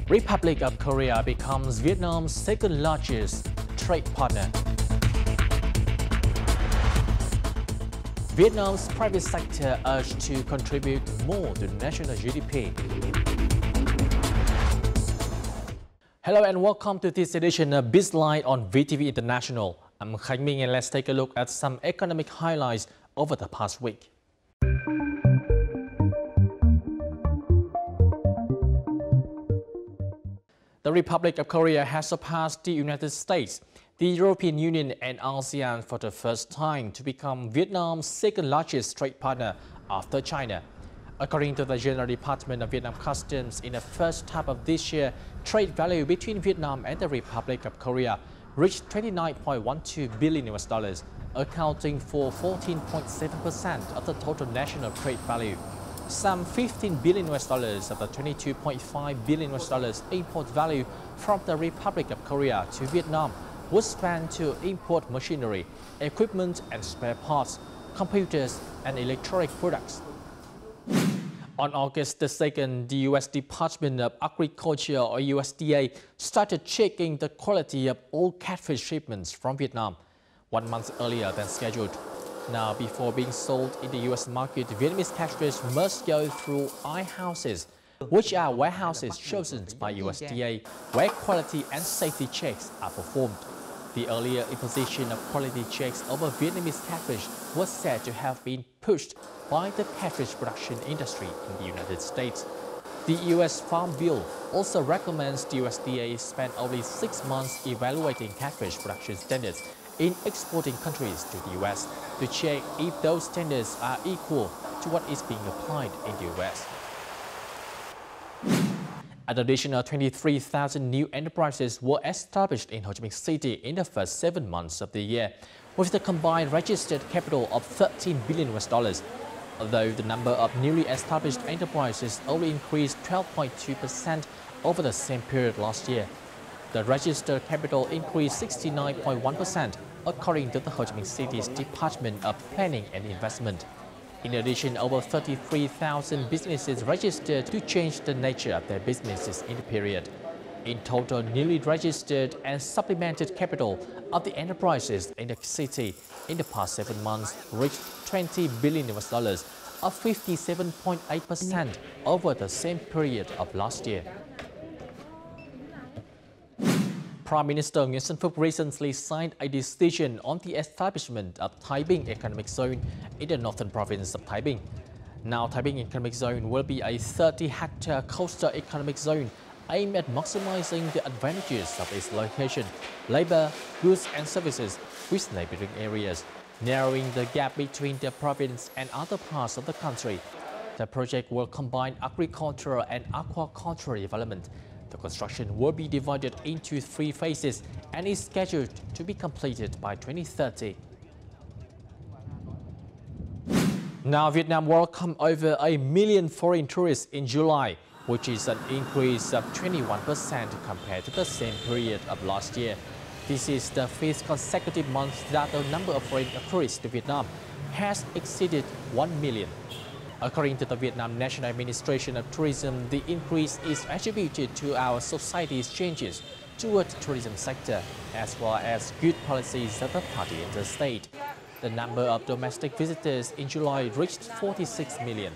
Republic of Korea becomes Vietnam's second largest trade partner. Vietnam's private sector urged to contribute more to national GDP. Hello and welcome to this edition of Bizline on VTV International. I'm Khánh Minh and let's take a look at some economic highlights over the past week. The Republic of Korea has surpassed the United States, the European Union and ASEAN for the first time to become Vietnam's second largest trade partner after China. According to the General Department of Vietnam Customs, in the first half of this year, trade value between Vietnam and the Republic of Korea reached $29.12 billion, accounting for 14.7% of the total national trade value. Some $15 billion of the $22.5 billion import value from the Republic of Korea to Vietnam was spent to import machinery, equipment and spare parts, computers and electronic products. On August 2nd, the U.S. Department of Agriculture, or USDA, started checking the quality of all catfish shipments from Vietnam 1 month earlier than scheduled. Now, before being sold in the U.S. market, Vietnamese catfish must go through I-houses, which are warehouses chosen by USDA, where quality and safety checks are performed. The earlier imposition of quality checks over Vietnamese catfish was said to have been pushed by the catfish production industry in the United States. The U.S. Farm Bill also recommends the USDA spend only 6 months evaluating catfish production standards in exporting countries to the U.S. to check if those standards are equal to what is being applied in the U.S. An additional 23,000 new enterprises were established in Ho Chi Minh City in the first 7 months of the year, with a combined registered capital of $13 billion. Although the number of newly established enterprises only increased 12.2% over the same period last year, the registered capital increased 69.1%, according to the Ho Chi Minh City's Department of Planning and Investment. In addition, over 33,000 businesses registered to change the nature of their businesses in the period. In total, newly registered and supplemented capital of the enterprises in the city in the past 7 months reached $20 billion, up 57.8% over the same period of last year. Prime Minister Nguyễn Phúc recently signed a decision on the establishment of Thái Bình Economic Zone in the northern province of Thái Bình. Now, Thái Bình Economic Zone will be a 30-hectare coastal economic zone aimed at maximizing the advantages of its location, labor, goods and services with neighboring areas, narrowing the gap between the province and other parts of the country. The project will combine agricultural and aquaculture development. The construction will be divided into 3 phases and is scheduled to be completed by 2030. Now, Vietnam welcomed over 1 million foreign tourists in July, which is an increase of 21% compared to the same period of last year. This is the 5th consecutive month that the number of foreign tourists to Vietnam has exceeded 1 million. According to the Vietnam National Administration of Tourism, the increase is attributed to our society's changes toward the tourism sector, as well as good policies of the party in the state. The number of domestic visitors in July reached 46 million.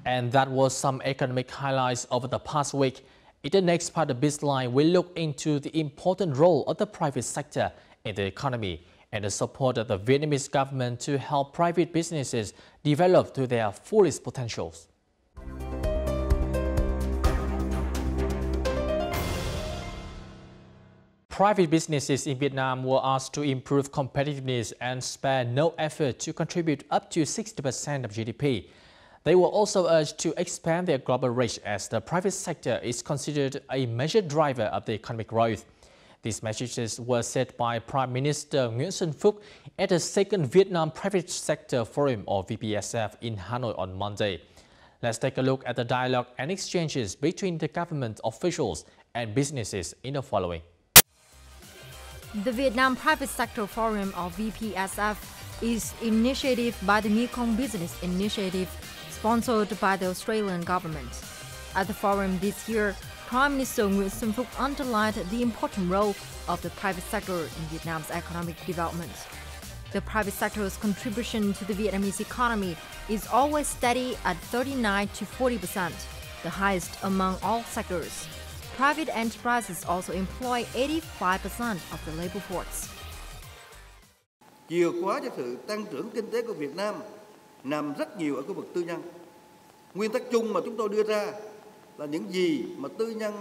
And that was some economic highlights over the past week. In the next part of Bizline, we'll look into the important role of the private sector in the economy and the support of the Vietnamese government to help private businesses develop to their fullest potentials. Private businesses in Vietnam were asked to improve competitiveness and spare no effort to contribute up to 60% of GDP. They were also urged to expand their global reach as the private sector is considered a major driver of the economic growth. These messages were said by Prime Minister Nguyễn Phúc at the second Vietnam Private Sector Forum, or VPSF, in Hanoi on Monday. Let's take a look at the dialogue and exchanges between the government officials and businesses in the following. The Vietnam Private Sector Forum, or VPSF, is initiated by the Mekong Business Initiative, sponsored by the Australian government. At the forum this year, Prime Minister Nguyễn Xuân Phúc underlined the important role of the private sector in Vietnam's economic development. The private sector's contribution to the Vietnamese economy is always steady at 39 to 40%, the highest among all sectors. Private enterprises also employ 85% of the labor force. Chìa khóa cho sự tăng trưởng kinh tế của Việt Nam nằm rất nhiều ở khu vực tư nhân. Nguyên tắc chung mà chúng tôi đưa ra là những gì mà tư nhân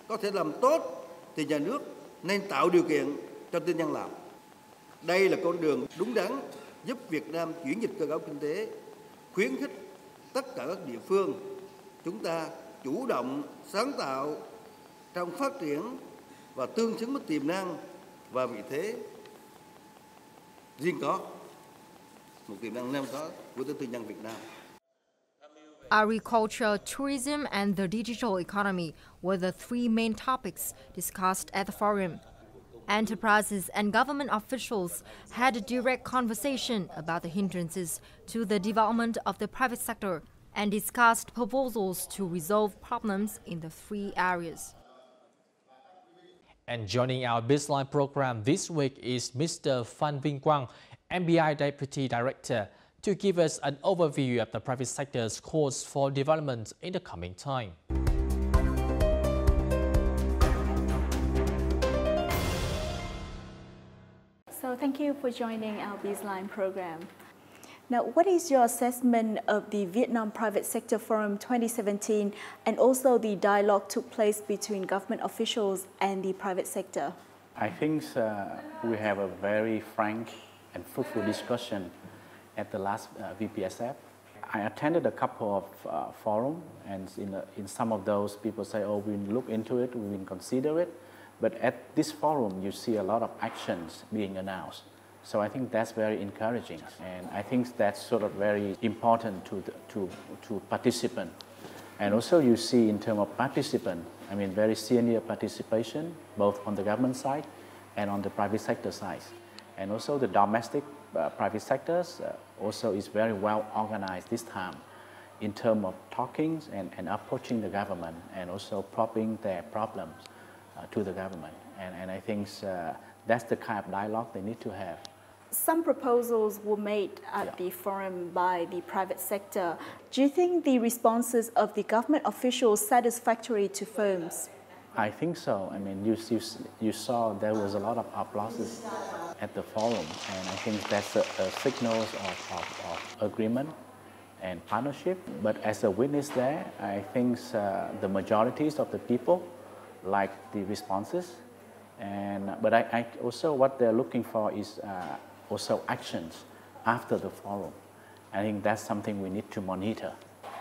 có thể làm tốt thì nhà nước nên tạo điều kiện cho tư nhân làm. Đây là con đường đúng đắn giúp Việt Nam chuyển dịch cơ cấu kinh tế, khuyến khích tất cả các địa phương chúng ta chủ động, sáng tạo trong phát triển và tương xứng với tiềm năng và vị thế riêng có, một tiềm năng riêng có của tư nhân Việt Nam. Agriculture, tourism, and the digital economy were the three main topics discussed at the forum. Enterprises and government officials had a direct conversation about the hindrances to the development of the private sector and discussed proposals to resolve problems in the three areas. And joining our Bizline program this week is Mr. Phan Vinh Quang, MBI Deputy Director, to give us an overview of the private sector's course for development in the coming time. So thank you for joining our Bizline program. Now, what is your assessment of the Vietnam Private Sector Forum 2017 and also the dialogue took place between government officials and the private sector? I think we have a very frank and fruitful discussion at the last VPSF. I attended a couple of forums, and in some of those people say, oh, we will look into it, we will consider it. But at this forum, you see a lot of actions being announced. So I think that's very encouraging, and I think that's sort of very important to participant. And also you see in terms of participant, I mean very senior participation, both on the government side and on the private sector side. And also the domestic private sectors also is very well organized this time in terms of talking and approaching the government and also probing their problems to the government. And I think that's the kind of dialogue they need to have. Some proposals were made at the forum by the private sector. Do you think the responses of the government officials satisfactory to firms? I think so. I mean, you saw there was a lot of applauses at the forum, and I think that's a signal of agreement and partnership. But as a witness there, I think the majorities of the people like the responses. But I also what they're looking for is also actions after the forum. I think that's something we need to monitor.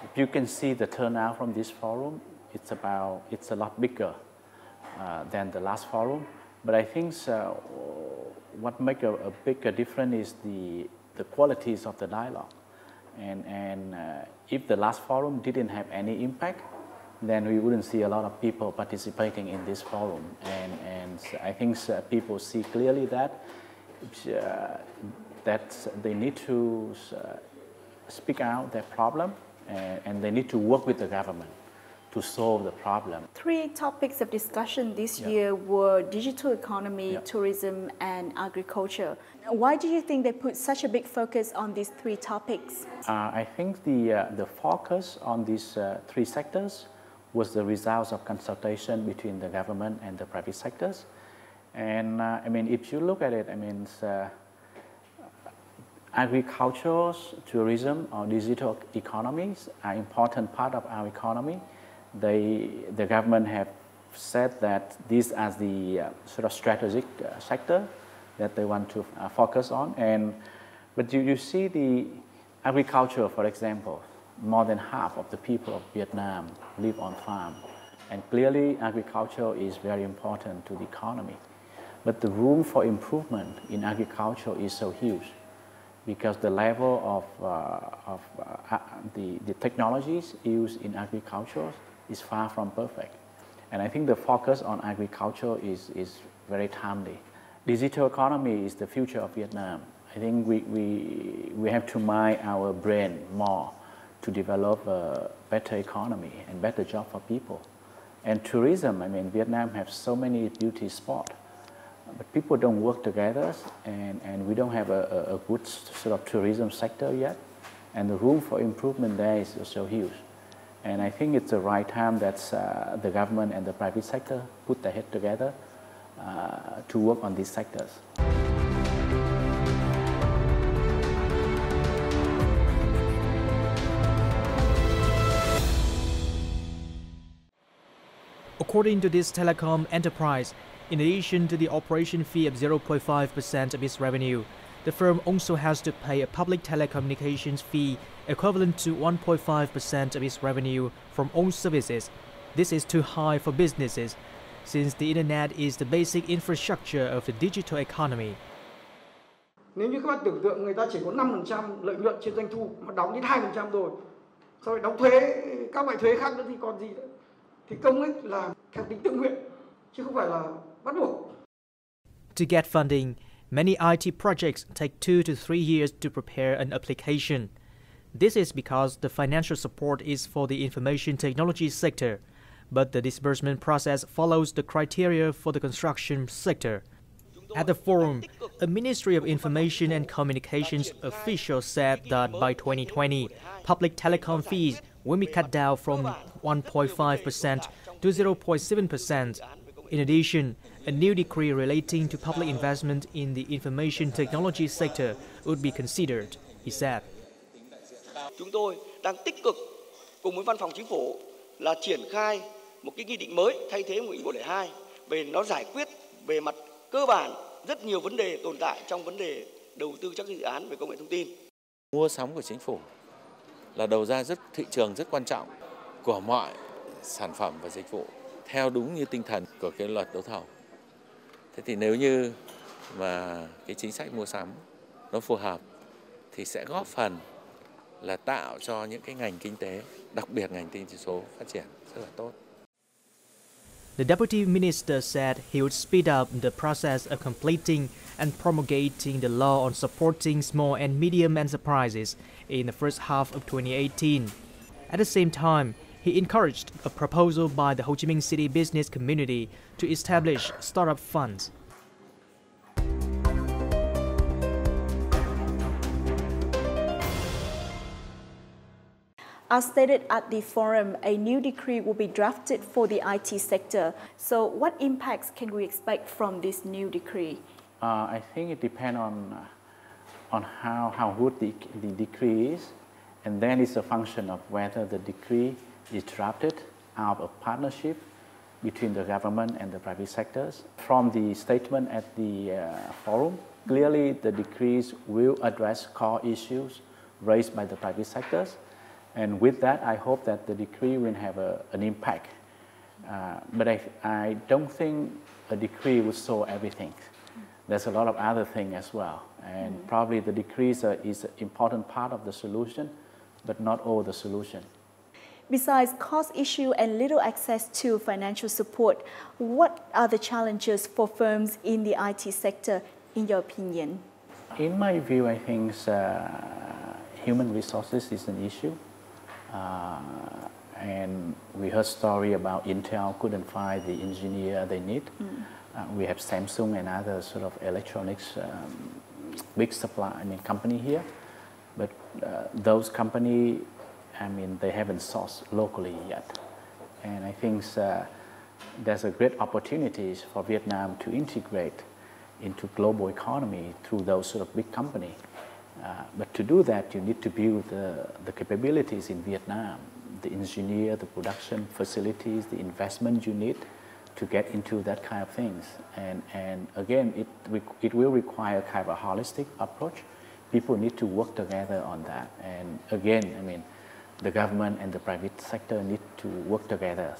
If you can see the turnout from this forum, it's a lot bigger than the last forum. But I think what makes a bigger difference is the qualities of the dialogue. And if the last forum didn't have any impact, then we wouldn't see a lot of people participating in this forum. And I think people see clearly that they need to speak out their problem, and they need to work with the government to solve the problem. Three topics of discussion this year were digital economy, tourism, and agriculture. Why do you think they put such a big focus on these three topics? I think the focus on these three sectors was the results of consultation between the government and the private sectors. And I mean, if you look at it, I mean, agriculture, tourism, or digital economies are an important part of our economy. The government have said that these are the sort of strategic sector that they want to focus on. But you see the agriculture, for example, more than half of the people of Vietnam live on farm. And clearly agriculture is very important to the economy. But the room for improvement in agriculture is so huge because the level of the technologies used in agriculture is far from perfect. And I think the focus on agriculture is very timely. Digital economy is the future of Vietnam. I think we have to mind our brain more to develop a better economy and better job for people. And tourism, I mean, Vietnam has so many beauty spots, but people don't work together, and we don't have a good sort of tourism sector yet, and the room for improvement there is also huge. And I think it's the right time that the government and the private sector put their head together to work on these sectors. According to this telecom enterprise, in addition to the operation fee of 0.5% of its revenue, the firm also has to pay a public telecommunications fee equivalent to 1.5% of its revenue from own services. This is too high for businesses, since the internet is the basic infrastructure of the digital economy. Nếu như các bạn tưởng tượng người ta chỉ có 5% lợi nhuận trên doanh thu mà đóng đến 2% rồi, sau đó đóng thuế, các loại thuế khác nữa thì còn gì nữa? Thì công ích là theo tính tự nguyện, chứ không phải là bắt buộc. To get funding, many IT projects take 2 to 3 years to prepare an application. This is because the financial support is for the information technology sector, but the disbursement process follows the criteria for the construction sector. At the forum, a Ministry of Information and Communications official said that by 2020, public telecom fees will be cut down from 1.5% to 0.7%. In addition, a new decree relating to public investment in the information technology sector would be considered, he said. Chúng tôi đang tích cực cùng với Văn phòng Chính phủ là triển khai một cái nghị định mới thay thế nghị định 102 về nó giải quyết về mặt cơ bản rất nhiều vấn đề tồn tại trong vấn đề đầu tư các dự án về công nghệ thông tin. Mua sắm của chính phủ là đầu ra thị trường rất quan trọng của mọi sản phẩm và dịch vụ theo đúng như tinh thần của cái luật đấu thầu. Thế thì nếu như mà cái chính sách mua sắm nó phù hợp thì sẽ góp phần là tạo cho những cái ngành kinh tế, đặc biệt ngành kinh tế số phát triển rất là tốt. The Deputy Minister said he would speed up the process of completing and promulgating the law on supporting small and medium enterprises in the first half of 2018. At the same time, he encouraged a proposal by the Ho Chi Minh City business community to establish startup funds. As stated at the forum, a new decree will be drafted for the IT sector. So what impacts can we expect from this new decree? I think it depends on how good the decree is, and then it's a function of whether the decree is drafted out of partnership between the government and the private sectors. From the statement at the forum, clearly the decrees will address core issues raised by the private sectors. And with that, I hope that the decree will have an impact. But I don't think a decree will solve everything. There's a lot of other things as well. And probably the decrees is an important part of the solution, but not all the solution. Besides cost issue and little access to financial support, what are the challenges for firms in the IT sector, in your opinion? In my view, I think human resources is an issue. And we heard story about Intel couldn't find the engineer they need. We have Samsung and other sort of electronics big company here, but those company, they haven't sourced locally yet. And I think there's a great opportunities for Vietnam to integrate into global economy through those sort of big company. But to do that, you need to build the capabilities in Vietnam, the engineer, the production facilities, the investment you need to get into that kind of things. And again, it will require kind of a holistic approach. People need to work together on that. And again, the government and the private sector need to work together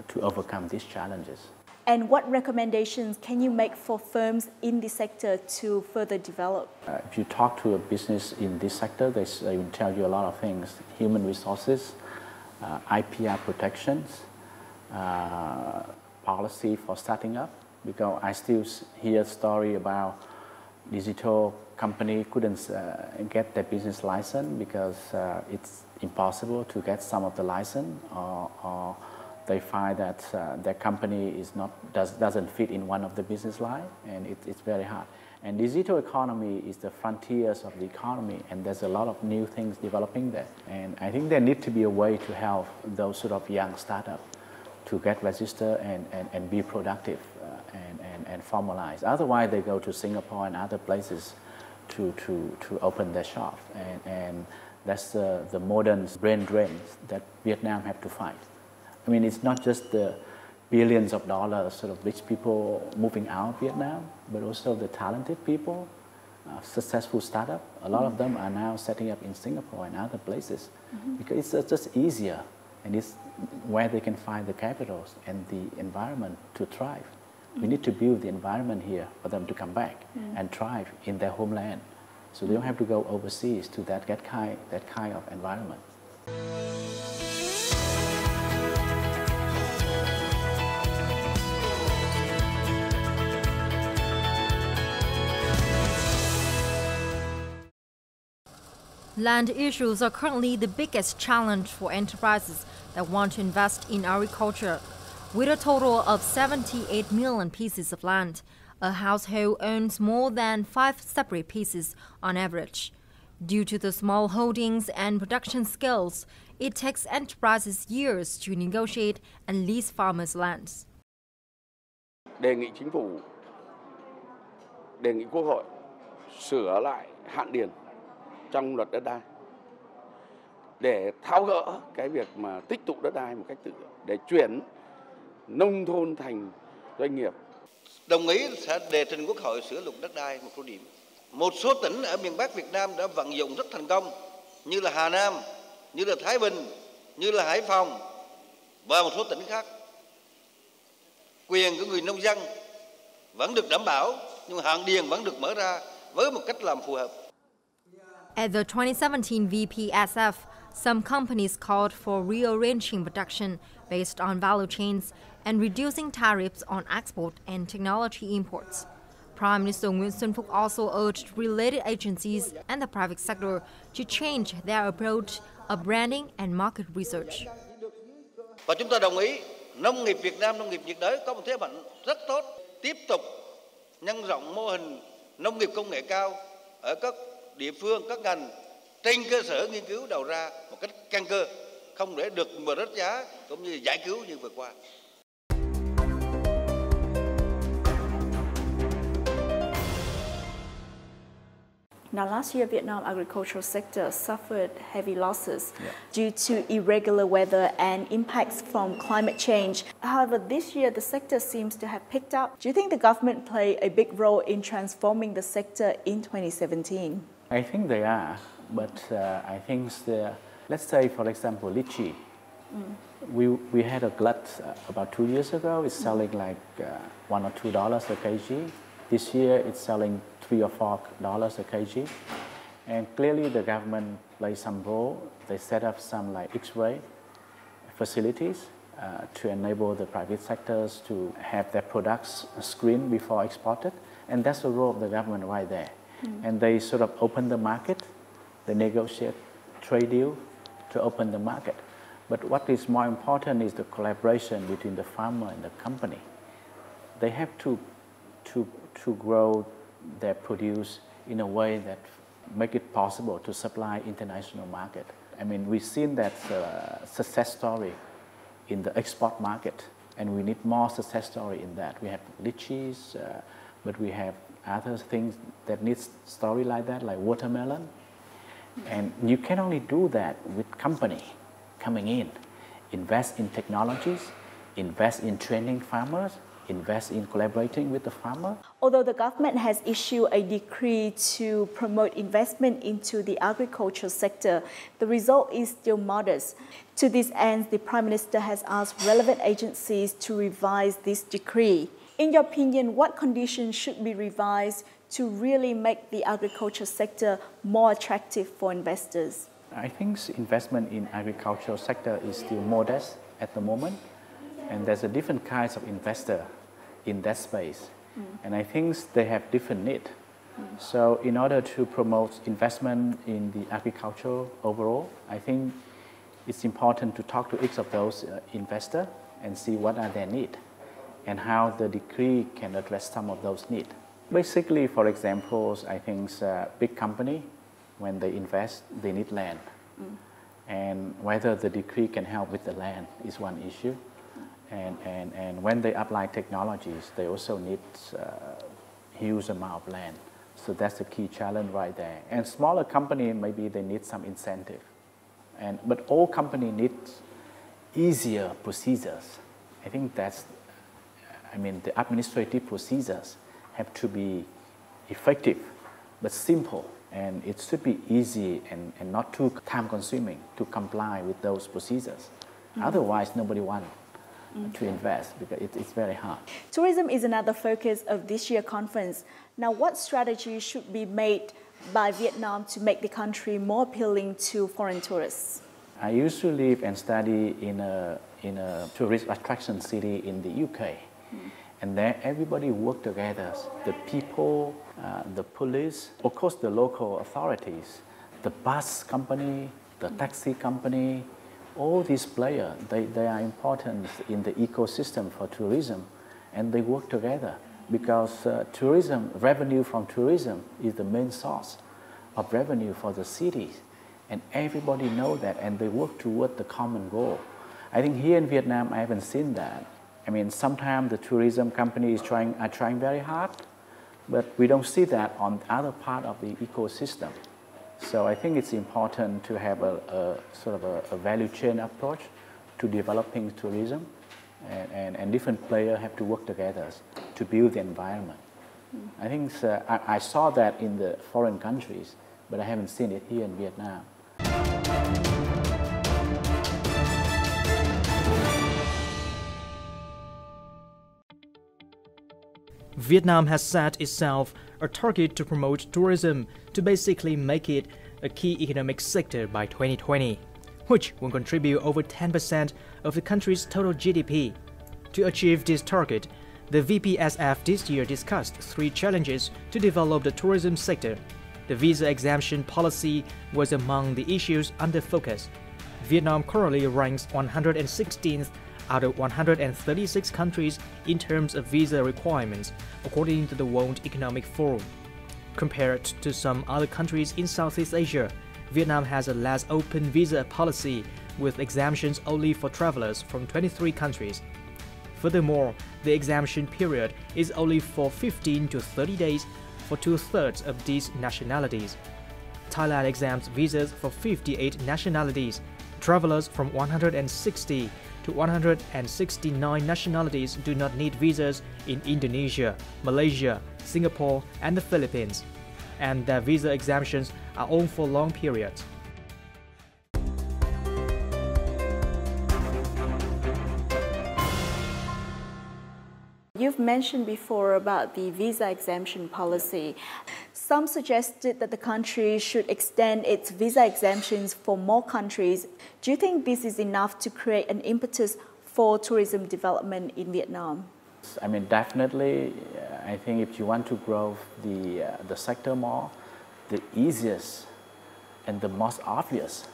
to overcome these challenges. And what recommendations can you make for firms in the sector to further develop? If you talk to a business in this sector, they will tell you a lot of things: human resources, IPR protections, policy for starting up. Because I still hear a story about digital company couldn't get their business license because it's impossible to get some of the license, or they find that their company doesn't fit in one of the business line, and it's very hard. And digital economy is the frontiers of the economy, and there's a lot of new things developing there. And I think there needs to be a way to help those sort of young startups to get registered and be productive and formalize. Otherwise, they go to Singapore and other places to open their shop. And that's the modern brain drain that Vietnam have to fight. I mean, it's not just the billions of dollars sort of rich people moving out of Vietnam, but also the talented people, successful startup. A lot of them are now setting up in Singapore and other places because it's just easier, and it's where they can find the capitals and the environment to thrive. We need to build the environment here for them to come back and thrive in their homeland, so they don't have to go overseas to that kind of environment. Land issues are currently the biggest challenge for enterprises that want to invest in agriculture. With a total of 78 million pieces of land, a household owns more than 5 separate pieces on average. Due to the small holdings and production skills, it takes enterprises years to negotiate and lease farmers' lands. Đề nghị chính phủ, đề nghị Quốc hội sửa lại hạn điền trong luật đất đai để tháo gỡ cái việc mà tích tụ đất đai một cách tự động, để chuyển nông thôn thành doanh nghiệp. Đồng ý sẽ đề trình Quốc hội sửa luật đất đai một số điểm. Một số tỉnh ở miền Bắc Việt Nam đã vận dụng rất thành công, như là Hà Nam, như là Thái Bình, như là Hải Phòng và một số tỉnh khác. Quyền của người nông dân vẫn được đảm bảo, nhưng hạn điền vẫn được mở ra với một cách làm phù hợp. At the 2017 VPSF, some companies called for rearranging production based on value chains and reducing tariffs on export and technology imports. Prime Minister Nguyễn Xuân Phúc also urged related agencies and the private sector to change their approach of branding and market research. Và chúng ta đồng ý, nông nghiệp Việt Nam, nông nghiệp nhiệt đới có một thế mạnh rất tốt, tiếp tục nhân rộng mô hình nông nghiệp công nghệ cao ở các địa phương, các ngành trên cơ sở nghiên cứu đầu ra một cách căn cơ, không để được mà rớt giá cũng như giải cứu như vừa qua. Now, last year, Vietnam agricultural sector suffered heavy losses due to irregular weather and impacts from climate change. However, this year, the sector seems to have picked up. Do you think the government played a big role in transforming the sector in 2017? I think they are, but I think let's say, for example, lychee. We had a glut about 2 years ago. It's selling like $1 or $2 a kg. This year, it's selling $3 or $4 a kg. And clearly, the government plays some role. They set up some like X-ray facilities to enable the private sectors to have their products screened before exported. And that's the role of the government right there. And they sort of open the market. They negotiate trade deal to open the market. But what is more important is the collaboration between the farmer and the company. They have to grow their produce in a way that make it possible to supply international market. I mean, we've seen that success story in the export market, and we need more success story in that. We have lychees, but we have other things that need story like that, like watermelon. And you can only do that with company coming in, invest in technologies, invest in training farmers, invest in collaborating with the farmer. Although the government has issued a decree to promote investment into the agricultural sector, the result is still modest. To this end, the Prime Minister has asked relevant agencies to revise this decree. In your opinion, what conditions should be revised to really make the agricultural sector more attractive for investors? I think investment in agricultural sector is still modest at the moment, and there's a different kinds of investor in that space. And I think they have different needs. So in order to promote investment in the agriculture overall, I think it's important to talk to each of those investors and see what are their needs and how the decree can address some of those needs. Basically, for example, I think big company, when they invest, they need land. And whether the decree can help with the land is one issue. And when they apply technologies, they also need huge amount of land. So that's the key challenge right there. And smaller company, maybe they need some incentive. But all company needs easier procedures. I think that's, the administrative procedures have to be effective, but simple. And it should be easy and not too time-consuming to comply with those procedures. Otherwise, nobody wants to invest because it's very hard. Tourism is another focus of this year's conference. Now, what strategy should be made by Vietnam to make the country more appealing to foreign tourists? I used to live and study in a tourist attraction city in the UK. And there everybody worked together, the people, the police, of course the local authorities, the bus company, the taxi company, all these players, they are important in the ecosystem for tourism, and they work together because revenue from tourism is the main source of revenue for the cities, and everybody knows that, and they work toward the common goal. I think here in Vietnam, I haven't seen that. Sometimes the tourism companies are trying very hard, but we don't see that on the other part of the ecosystem. So I think it's important to have a sort of a value chain approach to developing tourism, and different players have to work together to build the environment. I think I saw that in the foreign countries, but I haven't seen it here in Vietnam. Vietnam has set itself a target to promote tourism to basically make it a key economic sector by 2020, which will contribute over 10% of the country's total GDP. To achieve this target, the VPSF this year discussed 3 challenges to develop the tourism sector. The visa exemption policy was among the issues under focus. Vietnam currently ranks 116th out of 136 countries in terms of visa requirements, according to the World Economic Forum. Compared to some other countries in Southeast Asia, Vietnam has a less open visa policy with exemptions only for travelers from 23 countries. Furthermore, the exemption period is only for 15 to 30 days for 2/3 of these nationalities. Thailand exempts visas for 58 nationalities. Travelers from 160 to 169 nationalities do not need visas in Indonesia, Malaysia, Singapore, and the Philippines, and their visa exemptions are all for long periods. You've mentioned before about the visa exemption policy. Some suggested that the country should extend its visa exemptions for more countries. Do you think this is enough to create an impetus for tourism development in Vietnam? Definitely, I think if you want to grow the sector more, the easiest and the most obvious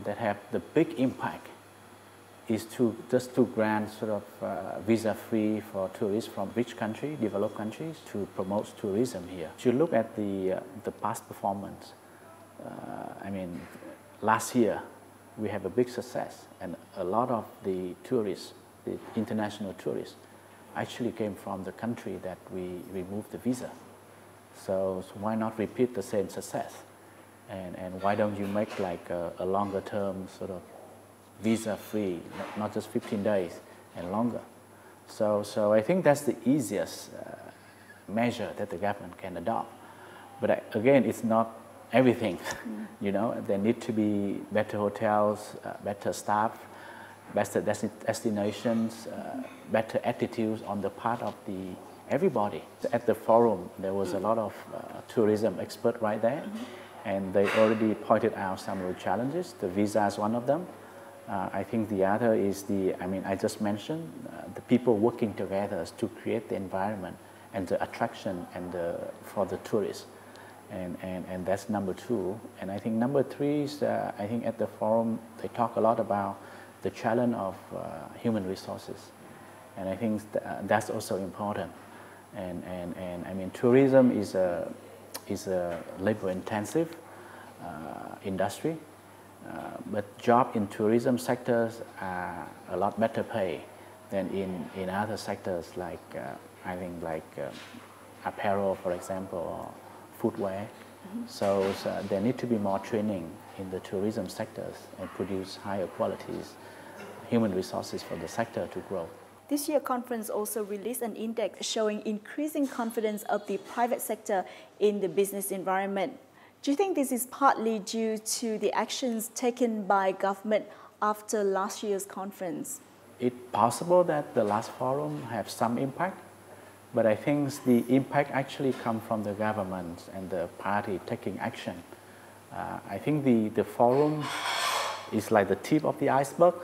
that have the big impact is to grant sort of visa-free for tourists from rich countries, developed countries, to promote tourism here. If you look at the past performance, last year we have a big success, and a lot of the tourists, the international tourists, actually came from the country that we removed the visa. So why not repeat the same success? And why don't you make like a longer term sort of visa-free, not just 15 days and longer. So I think that's the easiest measure that the government can adopt. But again, it's not everything. There need to be better hotels, better staff, better destinations, better attitudes on the part of everybody. At the forum, there was a lot of tourism experts right there, and they already pointed out some of the challenges. The visa is one of them. I think the other is I just mentioned, the people working together to create the environment and the attraction and for the tourists. And that's number two. And I think number three is, I think at the forum, they talk a lot about the challenge of human resources. And I think that's also important. And I mean, tourism is a labor-intensive industry, but jobs in tourism sectors are a lot better paid than in other sectors like, I think like apparel, for example, or footwear. So there need to be more training in the tourism sectors and produce higher qualities, human resources for the sector to grow. This year's conference also released an index showing increasing confidence of the private sector in the business environment. Do you think this is partly due to the actions taken by government after last year's conference? It's possible that the last forum have some impact, but I think the impact actually comes from the government and the party taking action. I think the forum is like the tip of the iceberg,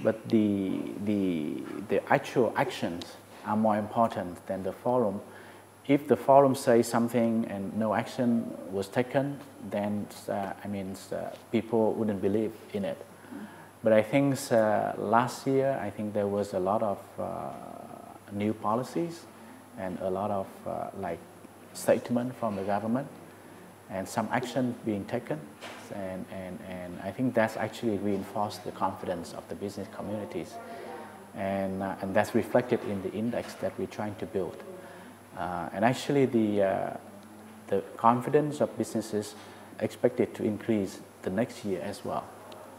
but the actual actions are more important than the forum. If the forum says something and no action was taken, then people wouldn't believe in it. But I think last year, I think there was a lot of new policies and a lot of statement from the government and some action being taken. And I think that's actually reinforced the confidence of the business communities. And that's reflected in the index that we're trying to build. And actually the confidence of businesses expected to increase the next year as well,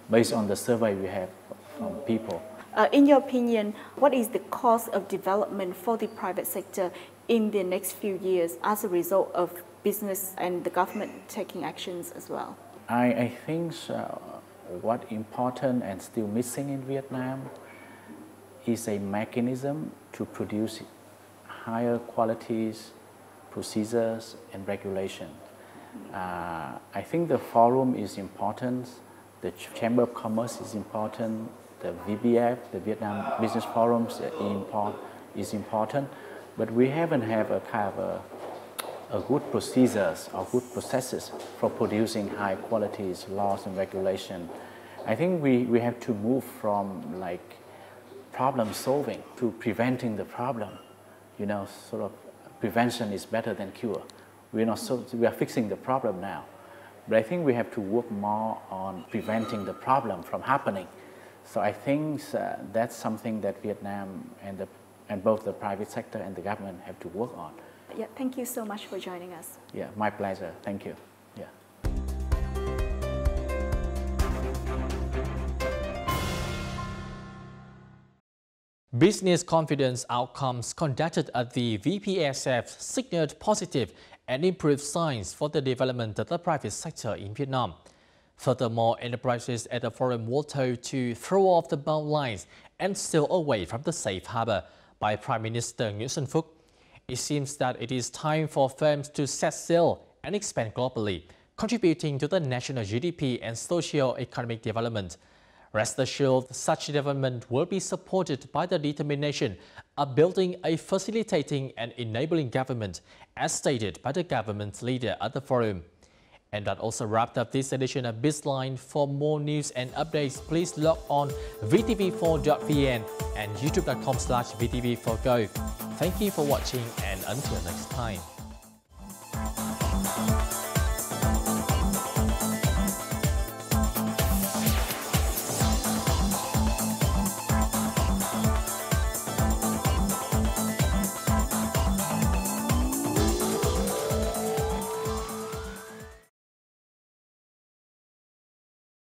based on the survey we have from people. In your opinion, what is the cost of development for the private sector in the next few years as a result of business and the government taking actions as well? I think what's important and still missing in Vietnam is a mechanism to produce higher qualities, procedures, and regulation. I think the forum is important, the Chamber of Commerce is important, the VBF, the Vietnam Business Forums is important, but we haven't have a kind of a good procedures or good processes for producing high qualities, laws and regulation. I think we have to move from like problem solving to preventing the problem. You know, sort of prevention is better than cure. We are fixing the problem now. But I think we have to work more on preventing the problem from happening. So I think that's something that Vietnam and both the private sector and the government have to work on. Yeah, thank you so much for joining us. Yeah, my pleasure. Thank you. Yeah. Business confidence outcomes conducted at the VPSF signaled positive and improved signs for the development of the private sector in Vietnam. Furthermore, enterprises at the forum were told to throw off the boundlines and sail away from the safe harbor by Prime Minister Nguyễn Xuân Phúc. It seems that it is time for firms to set sail and expand globally, contributing to the national GDP and socio-economic development. Rest assured, such development will be supported by the determination of building a facilitating and enabling government, as stated by the government leader at the forum. And that also wrapped up this edition of Bizline. For more news and updates, please log on vtv4.vn and youtube.com/vtv4go. Thank you for watching, and until next time.